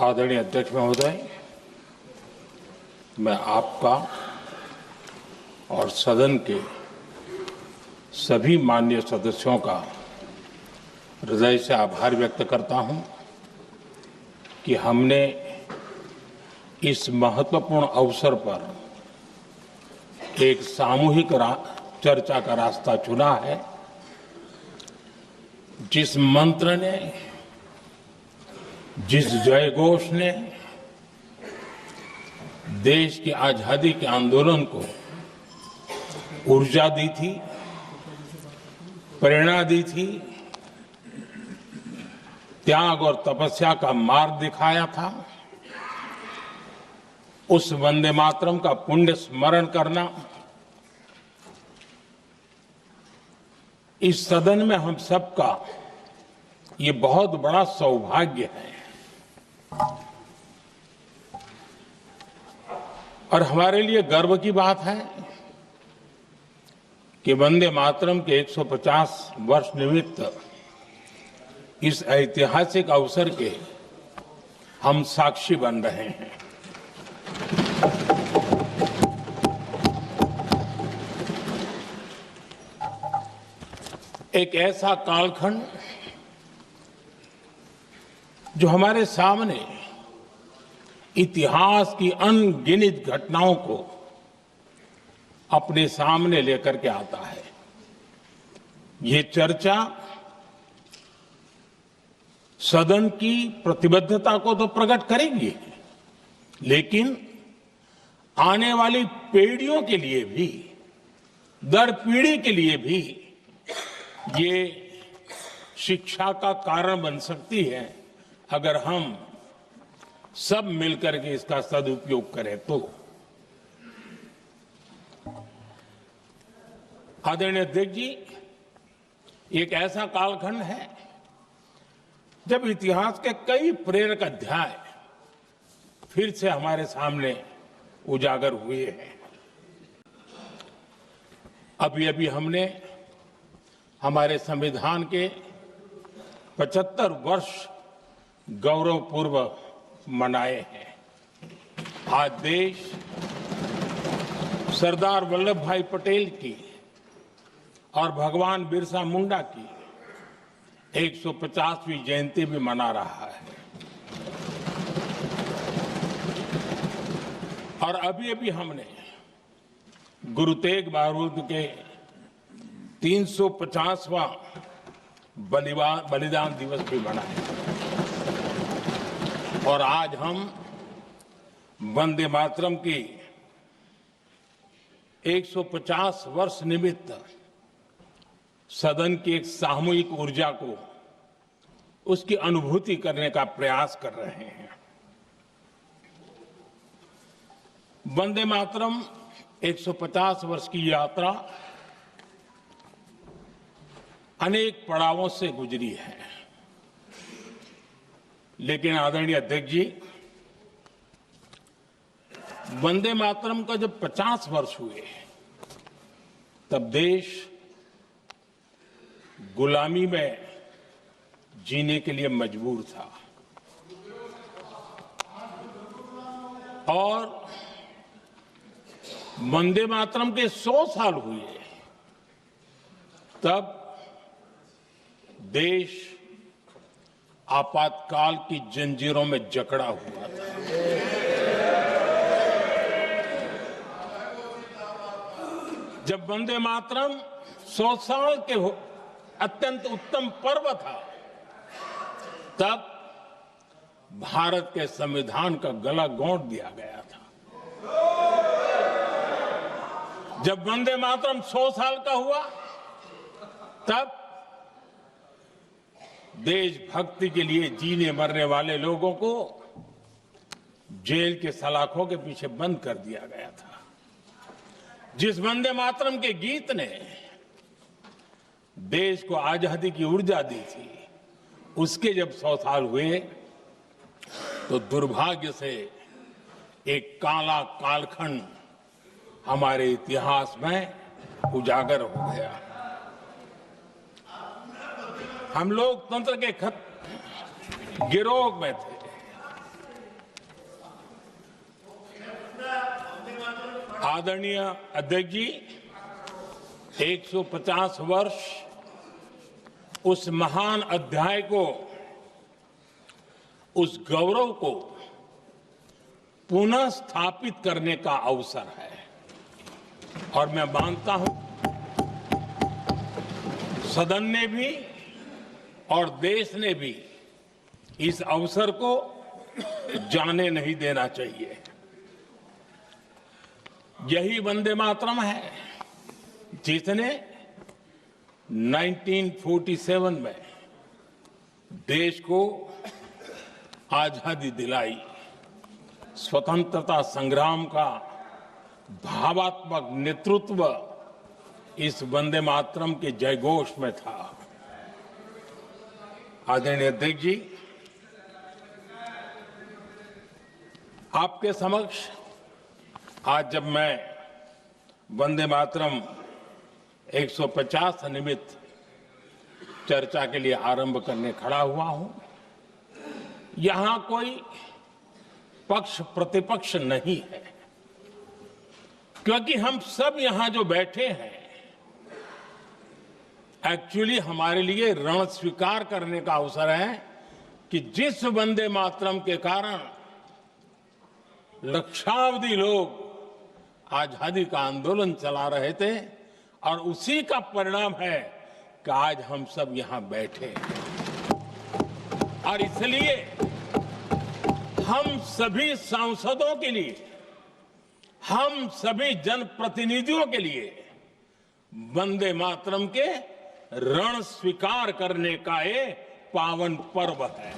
आदरणीय अध्यक्ष महोदय, मैं आपका और सदन के सभी माननीय सदस्यों का हृदय से आभार व्यक्त करता हूं कि हमने इस महत्वपूर्ण अवसर पर एक सामूहिक चर्चा का रास्ता चुना है। जिस मंत्र ने, जिस जयघोष ने देश की आजादी के आंदोलन को ऊर्जा दी थी, प्रेरणा दी थी, त्याग और तपस्या का मार्ग दिखाया था, उस वंदे मातरम का पुण्य स्मरण करना इस सदन में हम सबका ये बहुत बड़ा सौभाग्य है और हमारे लिए गर्व की बात है कि वंदे मातरम के 150 वर्ष निमित्त इस ऐतिहासिक अवसर के हम साक्षी बन रहे हैं। एक ऐसा कालखंड जो हमारे सामने इतिहास की अनगिनत घटनाओं को अपने सामने लेकर के आता है। ये चर्चा सदन की प्रतिबद्धता को तो प्रकट करेगी, लेकिन आने वाली पीढ़ियों के लिए भी, दर पीढ़ी के लिए भी ये शिक्षा का कारण बन सकती है अगर हम सब मिलकर के इसका सदुपयोग करें तो। आदरणीय अध्यक्ष जी, एक ऐसा कालखंड है जब इतिहास के कई प्रेरक अध्याय फिर से हमारे सामने उजागर हुए हैं। अभी अभी हमने हमारे संविधान के 75 वर्ष गौरवपूर्व मनाए हैं। आज देश सरदार वल्लभ भाई पटेल की और भगवान बिरसा मुंडा की 150वीं जयंती भी मना रहा है और अभी अभी हमने गुरु तेग बहादुर के 350वां बलिदान दिवस भी मनाया और आज हम वंदे मातरम की 150 वर्ष निमित्त सदन की एक सामूहिक ऊर्जा को, उसकी अनुभूति करने का प्रयास कर रहे हैं। वंदे मातरम 150 वर्ष की यात्रा अनेक पड़ावों से गुजरी है, लेकिन आदरणीय अध्यक्ष जी, वंदे मातरम का जब 50 वर्ष हुए तब देश गुलामी में जीने के लिए मजबूर था और वंदे मातरम के 100 साल हुए तब देश आपातकाल की जंजीरों में जकड़ा हुआ था। जब वंदे मातरम 100 साल के अत्यंत उत्तम पर्व था, तब भारत के संविधान का गला घोंट दिया गया था। जब वंदे मातरम 100 साल का हुआ, तब देशभक्ति के लिए जीने मरने वाले लोगों को जेल के सलाखों के पीछे बंद कर दिया गया था। जिस वंदे मातरम के गीत ने देश को आजादी की ऊर्जा दी थी, उसके जब 100 साल हुए तो दुर्भाग्य से एक काला कालखंड हमारे इतिहास में उजागर हो गया। हम लोकतंत्र के गिरोह में थे आदरणीय अध्यक्ष जी, 150 वर्ष उस महान अध्याय को, उस गौरव को पुनः स्थापित करने का अवसर है और मैं मानता हूं सदन ने भी और देश ने भी इस अवसर को जाने नहीं देना चाहिए। यही वंदे मातरम है जिसने 1947 में देश को आजादी दिलाई। स्वतंत्रता संग्राम का भावात्मक नेतृत्व इस वंदे मातरम के जयघोष में था। आदरणीय अध्यक्ष जी, आपके समक्ष आज जब मैं वंदे मातरम 150 निमित्त चर्चा के लिए आरंभ करने खड़ा हुआ हूं, यहां कोई पक्ष प्रतिपक्ष नहीं है, क्योंकि हम सब यहां जो बैठे हैं एक्चुअली हमारे लिए रण स्वीकार करने का अवसर है कि जिस वंदे मातरम के कारण लक्षावधि लोग आजादी का आंदोलन चला रहे थे और उसी का परिणाम है कि आज हम सब यहां बैठे हैं। और इसलिए हम सभी सांसदों के लिए, हम सभी जनप्रतिनिधियों के लिए वंदे मातरम के रण स्वीकार करने का ये पावन पर्व है।